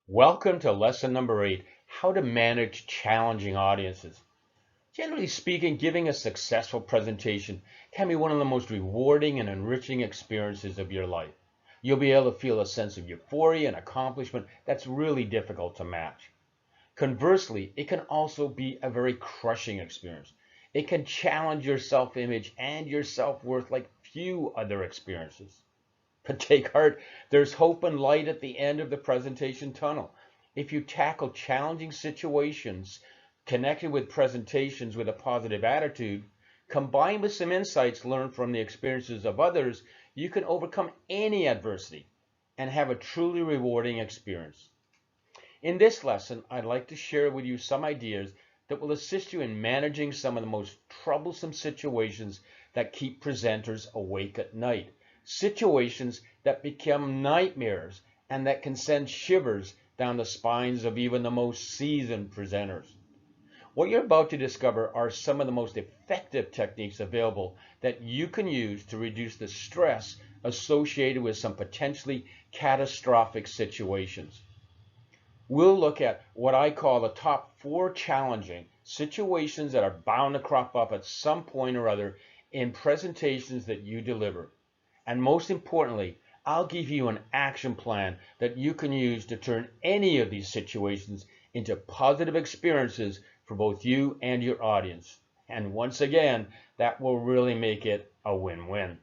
Welcome to lesson number 8, how to manage challenging audiences. Generally speaking, giving a successful presentation can be one of the most rewarding and enriching experiences of your life. You'll be able to feel a sense of euphoria and accomplishment that's really difficult to match. Conversely, it can also be a very crushing experience. It can challenge your self-image and your self-worth like few other experiences. But take heart, there's hope and light at the end of the presentation tunnel. If you tackle challenging situations connected with presentations with a positive attitude, combined with some insights learned from the experiences of others, you can overcome any adversity and have a truly rewarding experience. In this lesson, I'd like to share with you some ideas that will assist you in managing some of the most troublesome situations that keep presenters awake at night. Situations that become nightmares and that can send shivers down the spines of even the most seasoned presenters. What you're about to discover are some of the most effective techniques available that you can use to reduce the stress associated with some potentially catastrophic situations. We'll look at what I call the top 4 challenging situations that are bound to crop up at some point or other in presentations that you deliver. And most importantly, I'll give you an action plan that you can use to turn any of these situations into positive experiences for both you and your audience. And once again, that will really make it a win-win.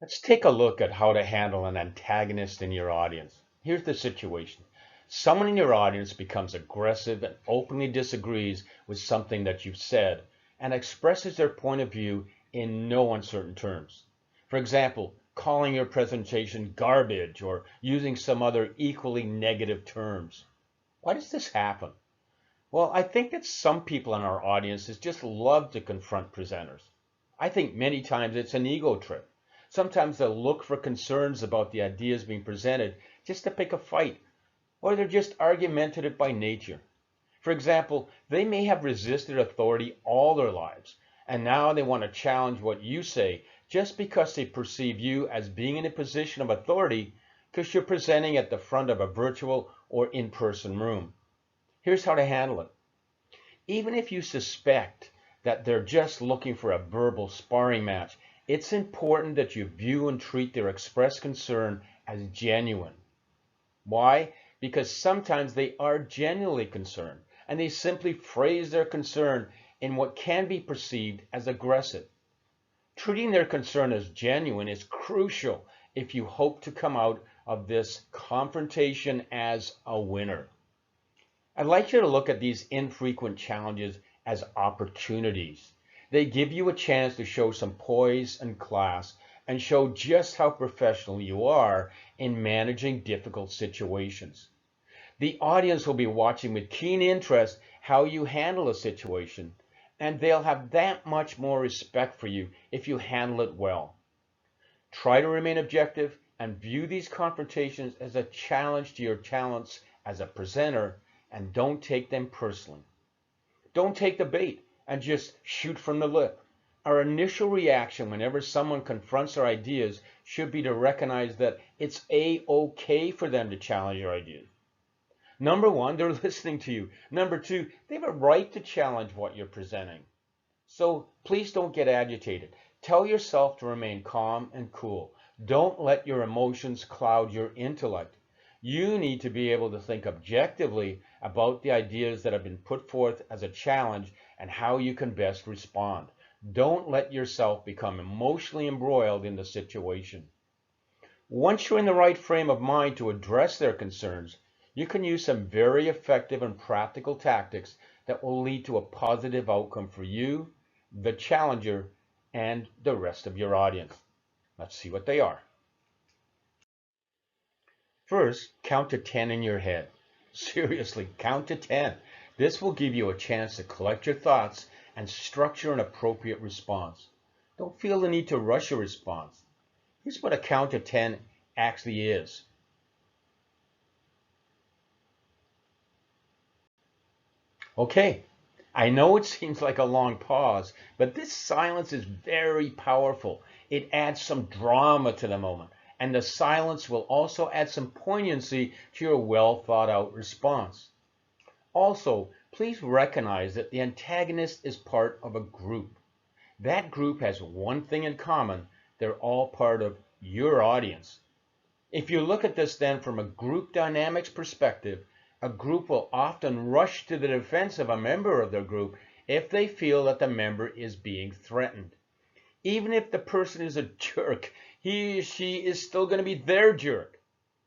Let's take a look at how to handle an antagonist in your audience. Here's the situation. Someone in your audience becomes aggressive and openly disagrees with something that you've said and expresses their point of view in no uncertain terms. For example, calling your presentation garbage or using some other equally negative terms. Why does this happen? Well, I think that some people in our audiences just love to confront presenters. I think many times it's an ego trip. Sometimes they'll look for concerns about the ideas being presented just to pick a fight, or they're just argumentative by nature. For example, they may have resisted authority all their lives, and now they want to challenge what you say just because they perceive you as being in a position of authority because you're presenting at the front of a virtual or in-person room. Here's how to handle it. Even if you suspect that they're just looking for a verbal sparring match, it's important that you view and treat their expressed concern as genuine. Why? Because sometimes they are genuinely concerned, and they simply phrase their concern in what can be perceived as aggressive. Treating their concern as genuine is crucial if you hope to come out of this confrontation as a winner. I'd like you to look at these infrequent challenges as opportunities. They give you a chance to show some poise and class and show just how professional you are in managing difficult situations. The audience will be watching with keen interest how you handle a situation, and they'll have that much more respect for you if you handle it well. Try to remain objective and view these confrontations as a challenge to your talents as a presenter, and don't take them personally. Don't take the bait and just shoot from the lip. Our initial reaction whenever someone confronts our ideas should be to recognize that it's a-okay for them to challenge your ideas. Number one, they're listening to you. Number two, they have a right to challenge what you're presenting. So please don't get agitated. Tell yourself to remain calm and cool. Don't let your emotions cloud your intellect. You need to be able to think objectively about the ideas that have been put forth as a challenge and how you can best respond. Don't let yourself become emotionally embroiled in the situation. Once you're in the right frame of mind to address their concerns, you can use some very effective and practical tactics that will lead to a positive outcome for you, the challenger, and the rest of your audience. Let's see what they are. First, count to 10 in your head. Seriously, count to 10. This will give you a chance to collect your thoughts and structure an appropriate response. Don't feel the need to rush a response. Here's what a count to 10 actually is. Okay, I know it seems like a long pause, but this silence is very powerful. It adds some drama to the moment, and the silence will also add some poignancy to your well thought out response. Also, please recognize that the antagonist is part of a group. That group has one thing in common: they're all part of your audience. If you look at this then from a group dynamics perspective, a group will often rush to the defense of a member of their group if they feel that the member is being threatened. Even if the person is a jerk, he or she is still going to be their jerk.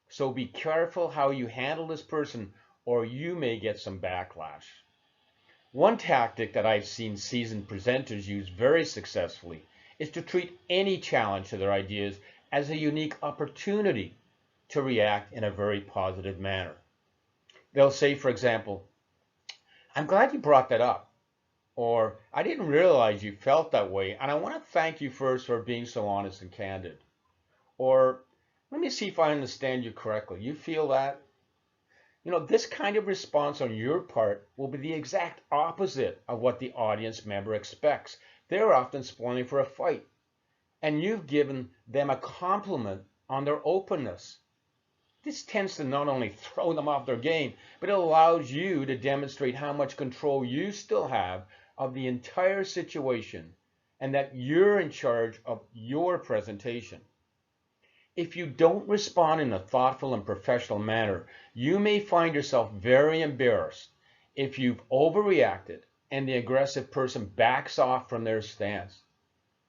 So be careful how you handle this person, or you may get some backlash. One tactic that I've seen seasoned presenters use very successfully is to treat any challenge to their ideas as a unique opportunity to react in a very positive manner. They'll say, for example, "I'm glad you brought that up," or "I didn't realize you felt that way, and I want to thank you first for being so honest and candid," or "Let me see if I understand you correctly. You feel that?" This kind of response on your part will be the exact opposite of what the audience member expects. They're often spoiling for a fight, and you've given them a compliment on their openness. This tends to not only throw them off their game, but it allows you to demonstrate how much control you still have of the entire situation and that you're in charge of your presentation. If you don't respond in a thoughtful and professional manner, you may find yourself very embarrassed if you've overreacted and the aggressive person backs off from their stance.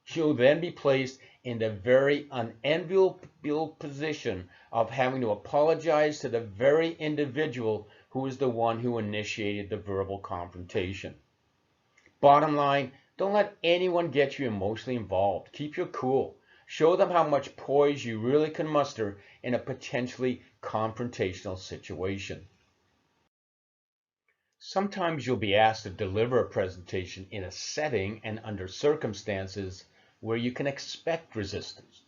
You'll then be placed in the very unenviable position of having to apologize to the very individual who is the one who initiated the verbal confrontation. Bottom line, don't let anyone get you emotionally involved. Keep your cool. Show them how much poise you really can muster in a potentially confrontational situation. Sometimes you'll be asked to deliver a presentation in a setting and under circumstances where you can expect resistance.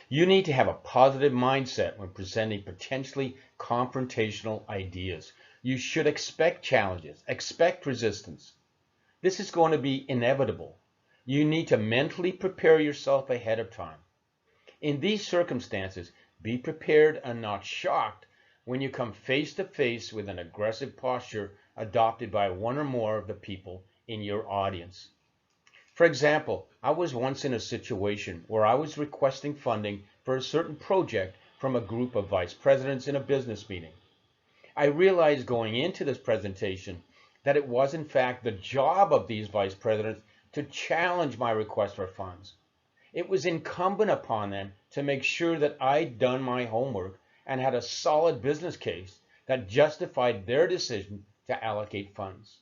You need to have a positive mindset when presenting potentially confrontational ideas. You should expect challenges, expect resistance. This is going to be inevitable. You need to mentally prepare yourself ahead of time. In these circumstances, be prepared and not shocked when you come face to face with an aggressive posture adopted by one or more of the people in your audience. For example, I was once in a situation where I was requesting funding for a certain project from a group of vice presidents in a business meeting. I realized going into this presentation that it was in fact the job of these vice presidents to challenge my request for funds. It was incumbent upon them to make sure that I'd done my homework and had a solid business case that justified their decision to allocate funds.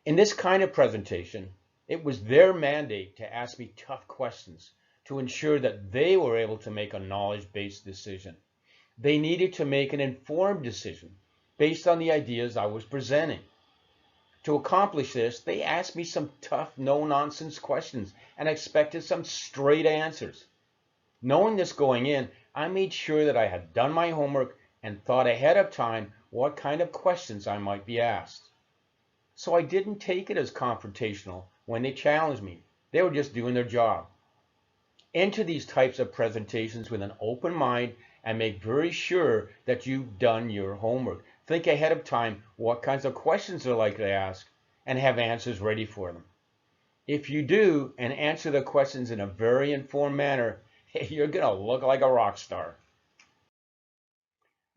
In this kind of presentation, it was their mandate to ask me tough questions to ensure that they were able to make a knowledge-based decision. They needed to make an informed decision based on the ideas I was presenting. To accomplish this, they asked me some tough, no-nonsense questions and expected some straight answers. Knowing this going in, I made sure that I had done my homework and thought ahead of time what kind of questions I might be asked. So I didn't take it as confrontational when they challenged me. They were just doing their job. Enter these types of presentations with an open mind and make very sure that you've done your homework. Think ahead of time what kinds of questions they're likely to ask and have answers ready for them. If you do and answer the questions in a very informed manner, you're going to look like a rock star.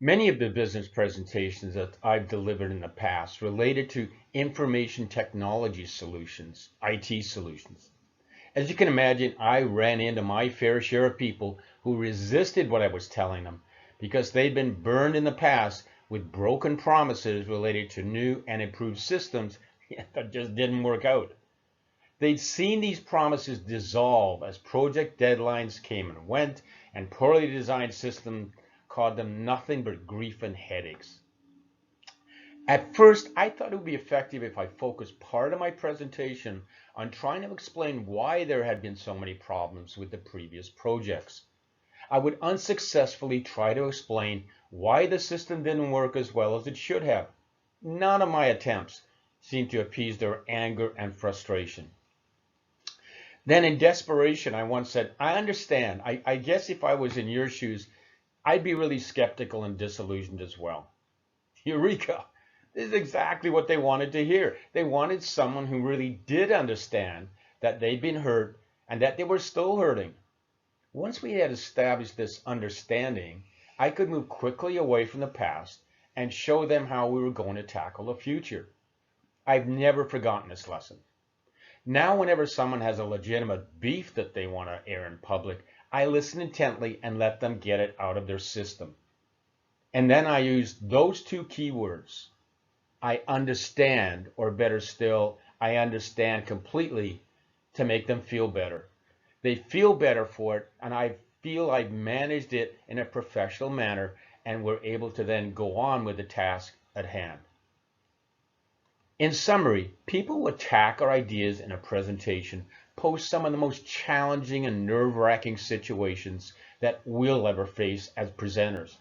Many of the business presentations that I've delivered in the past related to information technology solutions, IT solutions. As you can imagine, I ran into my fair share of people who resisted what I was telling them because they'd been burned in the past with broken promises related to new and improved systems that just didn't work out. They'd seen these promises dissolve as project deadlines came and went, and poorly designed systems caused them nothing but grief and headaches. At first, I thought it would be effective if I focused part of my presentation on trying to explain why there had been so many problems with the previous projects. I would unsuccessfully try to explain why the system didn't work as well as it should have. None of my attempts seemed to appease their anger and frustration. Then in desperation, I once said, I understand. I guess if I was in your shoes, I'd be really skeptical and disillusioned as well. Eureka! This is exactly what they wanted to hear. They wanted someone who really did understand that they'd been hurt and that they were still hurting. Once we had established this understanding, I could move quickly away from the past and show them how we were going to tackle the future. I've never forgotten this lesson. Now, whenever someone has a legitimate beef that they want to air in public, I listen intently and let them get it out of their system. And then I use those two key words. I understand, or better still, I understand completely, to make them feel better. They feel better for it, and I feel I've managed it in a professional manner, and we're able to then go on with the task at hand. In summary, people who attack our ideas in a presentation pose some of the most challenging and nerve-wracking situations that we'll ever face as presenters.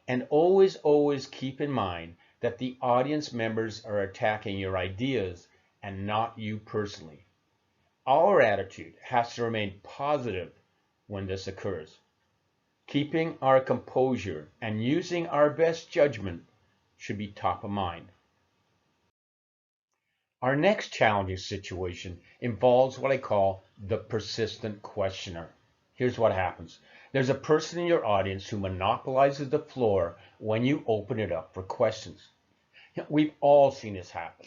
And always, always keep in mind that the audience members are attacking your ideas and not you personally. Our attitude has to remain positive when this occurs. Keeping our composure and using our best judgment should be top of mind. Our next challenging situation involves what I call the persistent questioner. Here's what happens. There's a person in your audience who monopolizes the floor when you open it up for questions. We've all seen this happen.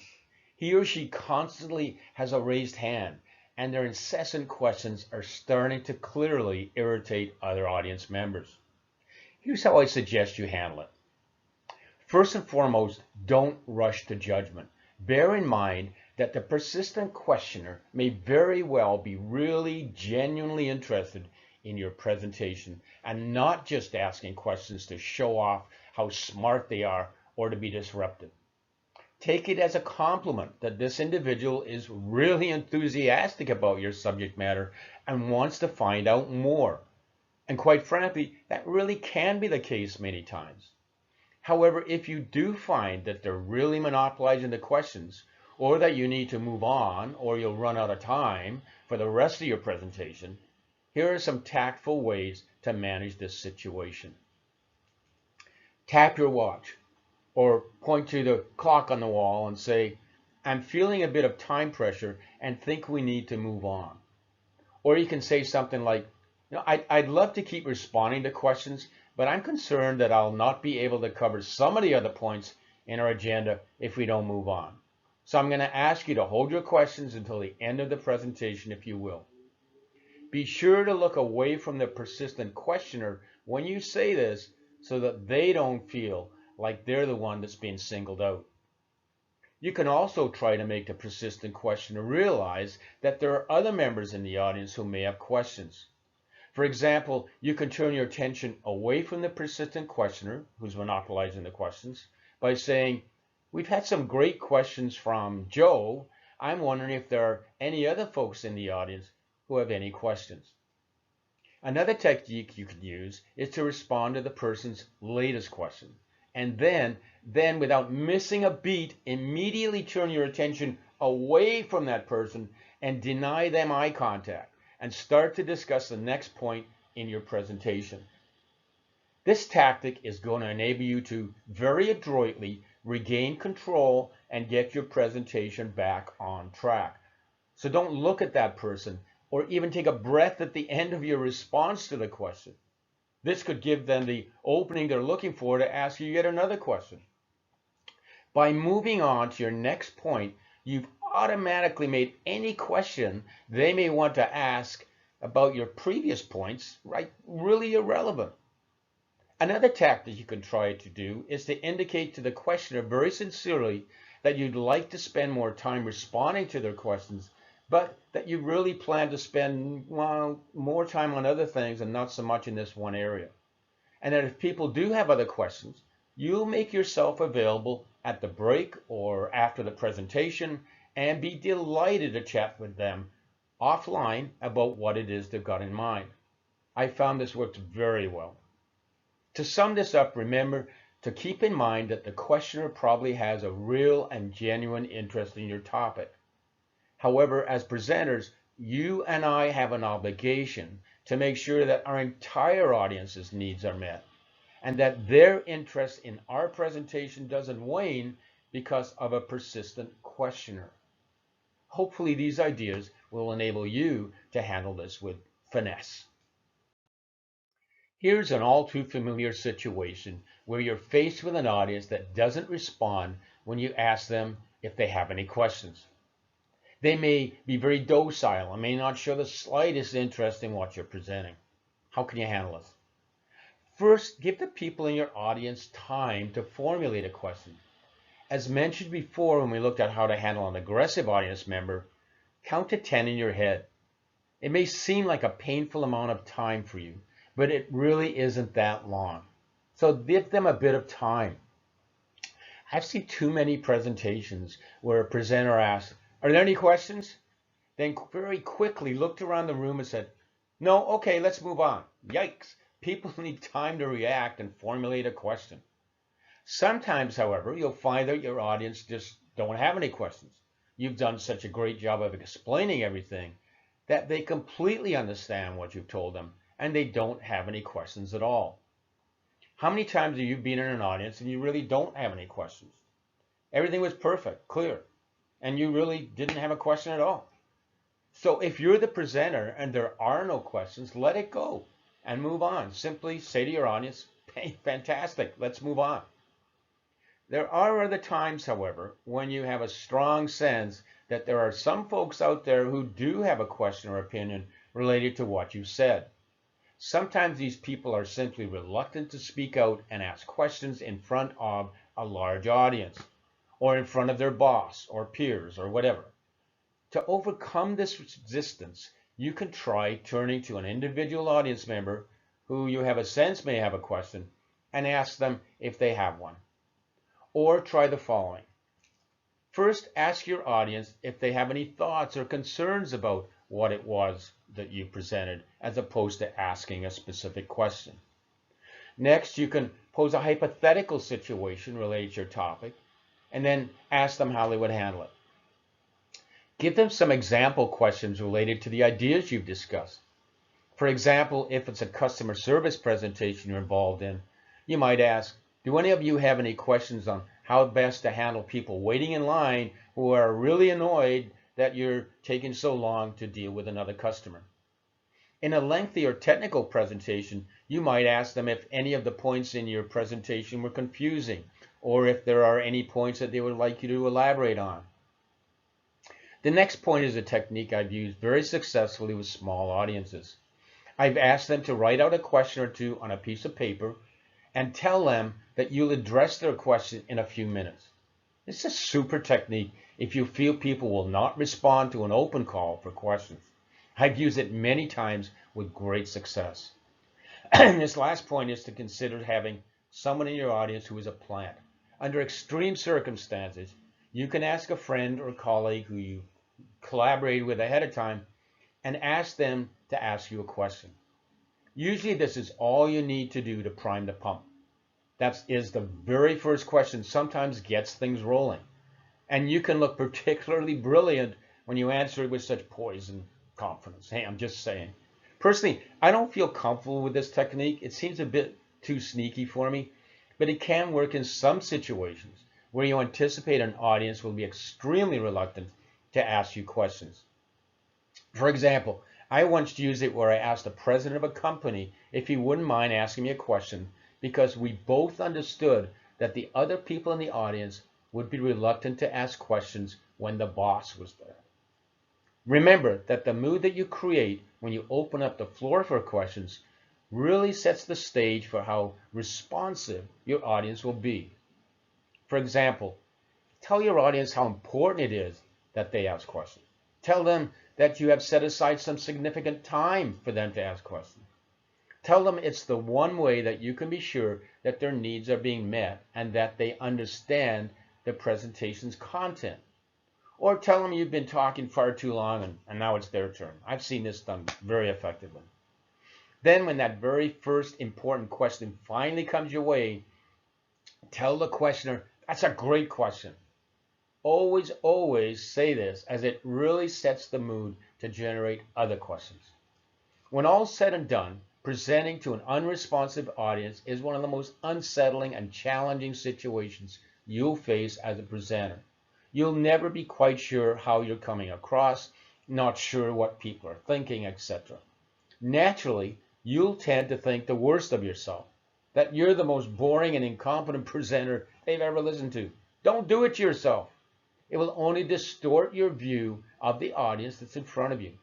He or she constantly has a raised hand, and their incessant questions are starting to clearly irritate other audience members. Here's how I suggest you handle it. First and foremost, don't rush to judgment. Bear in mind that the persistent questioner may very well be really genuinely interested in your presentation and not just asking questions to show off how smart they are or to be disruptive. Take it as a compliment that this individual is really enthusiastic about your subject matter and wants to find out more. And quite frankly, that really can be the case many times. However, if you do find that they're really monopolizing the questions, or that you need to move on, or you'll run out of time for the rest of your presentation, here are some tactful ways to manage this situation. Tap your watch, or point to the clock on the wall and say, I'm feeling a bit of time pressure and think we need to move on. Or you can say something like, I'd love to keep responding to questions, but I'm concerned that I'll not be able to cover some of the other points in our agenda if we don't move on. So I'm going to ask you to hold your questions until the end of the presentation, if you will. Be sure to look away from the persistent questioner when you say this so that they don't feel like they're the one that's being singled out. You can also try to make the persistent questioner realize that there are other members in the audience who may have questions. For example, you can turn your attention away from the persistent questioner who's monopolizing the questions by saying, we've had some great questions from Joe. I'm wondering if there are any other folks in the audience who have any questions. Another technique you can use is to respond to the person's latest question. And then without missing a beat, immediately turn your attention away from that person and deny them eye contact, and start to discuss the next point in your presentation. This tactic is going to enable you to very adroitly regain control and get your presentation back on track. So don't look at that person or even take a breath at the end of your response to the question. This could give them the opening they're looking for to ask you yet another question. By moving on to your next point, you've automatically made any question they may want to ask about your previous points, right, really irrelevant. Another tactic you can try to do is to indicate to the questioner very sincerely that you'd like to spend more time responding to their questions, but that you really plan to spend more time on other things and not so much in this one area. And that if people do have other questions, you'll make yourself available at the break or after the presentation and be delighted to chat with them offline about what it is they've got in mind. I found this works very well. To sum this up, remember to keep in mind that the questioner probably has a real and genuine interest in your topic. However, as presenters, you and I have an obligation to make sure that our entire audience's needs are met and that their interest in our presentation doesn't wane because of a persistent questioner. Hopefully these ideas will enable you to handle this with finesse. Here's an all too familiar situation where you're faced with an audience that doesn't respond when you ask them if they have any questions. They may be very docile and may not show the slightest interest in what you're presenting. How can you handle this? First, give the people in your audience time to formulate a question. As mentioned before when we looked at how to handle an aggressive audience member, count to 10 in your head. It may seem like a painful amount of time for you, but it really isn't that long. So give them a bit of time. I've seen too many presentations where a presenter asks, "Are there any questions?" Then very quickly looked around the room and said, "No, okay, let's move on." Yikes. People need time to react and formulate a question. Sometimes, however, you'll find that your audience just don't have any questions. You've done such a great job of explaining everything that they completely understand what you've told them and they don't have any questions at all. How many times have you been in an audience and you really don't have any questions? Everything was perfect, clear, and you really didn't have a question at all. So if you're the presenter and there are no questions, let it go and move on. Simply say to your audience, "Hey, fantastic, let's move on." There are other times, however, when you have a strong sense that there are some folks out there who do have a question or opinion related to what you've said. Sometimes these people are simply reluctant to speak out and ask questions in front of a large audience or in front of their boss or peers or whatever. To overcome this resistance, you can try turning to an individual audience member who you have a sense may have a question and ask them if they have one. Or try the following. First, ask your audience if they have any thoughts or concerns about what it was that you presented, as opposed to asking a specific question. Next, you can pose a hypothetical situation related to your topic, and then ask them how they would handle it. Give them some example questions related to the ideas you've discussed. For example, if it's a customer service presentation you're involved in, you might ask, "Do any of you have any questions on how best to handle people waiting in line who are really annoyed that you're taking so long to deal with another customer?" In a lengthy or technical presentation, you might ask them if any of the points in your presentation were confusing, or if there are any points that they would like you to elaborate on. The next point is a technique I've used very successfully with small audiences. I've asked them to write out a question or two on a piece of paper and tell them that you'll address their question in a few minutes. It's a super technique if you feel people will not respond to an open call for questions. I've used it many times with great success. This last point is to consider having someone in your audience who is a plant. Under extreme circumstances, you can ask a friend or colleague who you collaborated with ahead of time and ask them to ask you a question. Usually this is all you need to do to prime the pump. That is the very first question sometimes gets things rolling. And you can look particularly brilliant when you answer it with such poise and confidence. Hey, I'm just saying. Personally, I don't feel comfortable with this technique. It seems a bit too sneaky for me, but it can work in some situations where you anticipate an audience will be extremely reluctant to ask you questions. For example, I once used it where I asked the president of a company if he wouldn't mind asking me a question because we both understood that the other people in the audience would be reluctant to ask questions when the boss was there. Remember that the mood that you create when you open up the floor for questions really sets the stage for how responsive your audience will be. For example, tell your audience how important it is that they ask questions. Tell them that you have set aside some significant time for them to ask questions. Tell them it's the one way that you can be sure that their needs are being met and that they understand the presentation's content. Or tell them you've been talking far too long and now it's their turn. I've seen this done very effectively. Then when that very first important question finally comes your way, tell the questioner, "That's a great question." Always, always say this, as it really sets the mood to generate other questions. When all said and done, presenting to an unresponsive audience is one of the most unsettling and challenging situations you'll face as a presenter. You'll never be quite sure how you're coming across, not sure what people are thinking, etc. Naturally, you'll tend to think the worst of yourself, that you're the most boring and incompetent presenter they've ever listened to. Don't do it to yourself. It will only distort your view of the audience that's in front of you.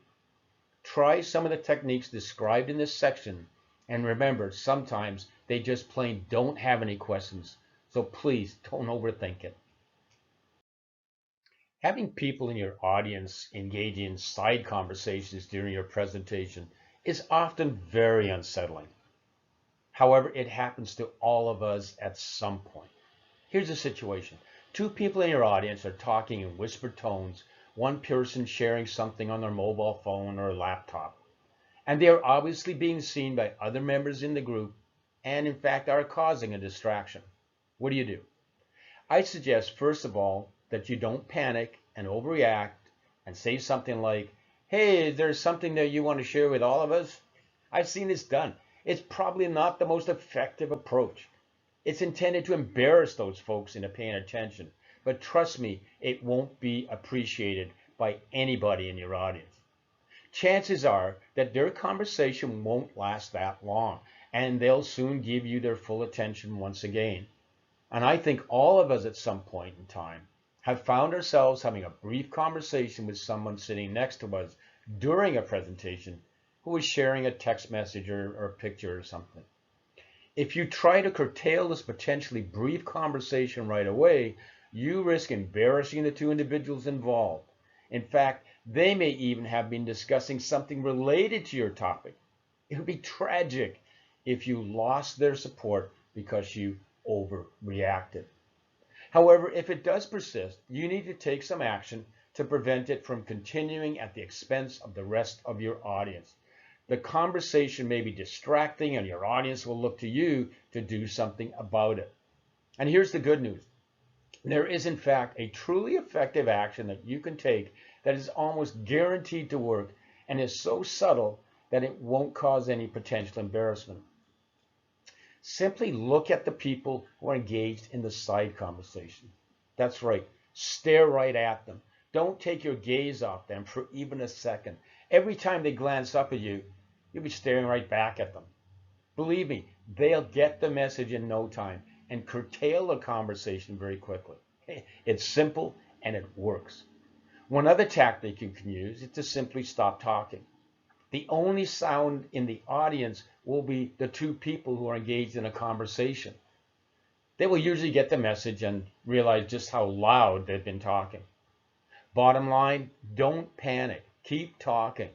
Try some of the techniques described in this section, and remember, sometimes they just plain don't have any questions, so please don't overthink it. Having people in your audience engage in side conversations during your presentation is often very unsettling. However, it happens to all of us at some point. Here's a situation. Two people in your audience are talking in whispered tones, one person sharing something on their mobile phone or laptop. And they are obviously being seen by other members in the group and in fact are causing a distraction. What do? I suggest first of all that you don't panic and overreact and say something like, hey, there's something that you want to share with all of us? I've seen this done. It's probably not the most effective approach. It's intended to embarrass those folks into paying attention, but trust me, it won't be appreciated by anybody in your audience. Chances are that their conversation won't last that long, and they'll soon give you their full attention once again. And I think all of us at some point in time have found ourselves having a brief conversation with someone sitting next to us during a presentation who was sharing a text message or a picture or something. If you try to curtail this potentially brief conversation right away, you risk embarrassing the two individuals involved. In fact, they may even have been discussing something related to your topic. It would be tragic if you lost their support because you overreacted. However, if it does persist, you need to take some action to prevent it from continuing at the expense of the rest of your audience. The conversation may be distracting and your audience will look to you to do something about it. And here's the good news. There is in fact a truly effective action that you can take that is almost guaranteed to work and is so subtle that it won't cause any potential embarrassment. Simply look at the people who are engaged in the side conversation. That's right, stare right at them. Don't take your gaze off them for even a second. Every time they glance up at you, you'll be staring right back at them. Believe me, they'll get the message in no time and curtail the conversation very quickly. It's simple and it works. One other tactic you can use is to simply stop talking. The only sound in the audience will be the two people who are engaged in a conversation. They will usually get the message and realize just how loud they've been talking. Bottom line, don't panic. Keep talking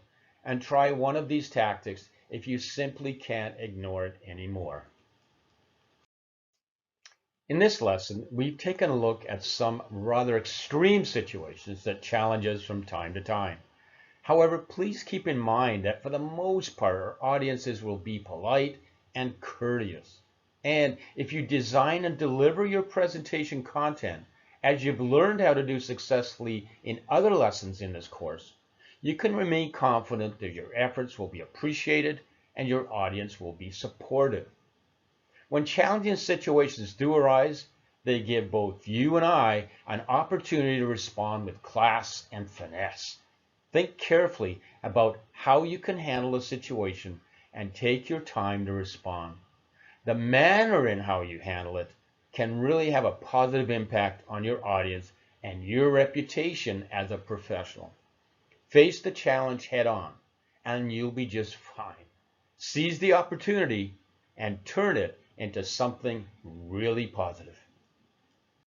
and try one of these tactics if you simply can't ignore it anymore. In this lesson, we've taken a look at some rather extreme situations that challenge us from time to time. However, please keep in mind that for the most part, our audiences will be polite and courteous. And if you design and deliver your presentation content as you've learned how to do successfully in other lessons in this course, you can remain confident that your efforts will be appreciated and your audience will be supportive. When challenging situations do arise, they give both you and I an opportunity to respond with class and finesse. Think carefully about how you can handle a situation and take your time to respond. The manner in how you handle it can really have a positive impact on your audience and your reputation as a professional. Face the challenge head on and you'll be just fine. Seize the opportunity and turn it into something really positive.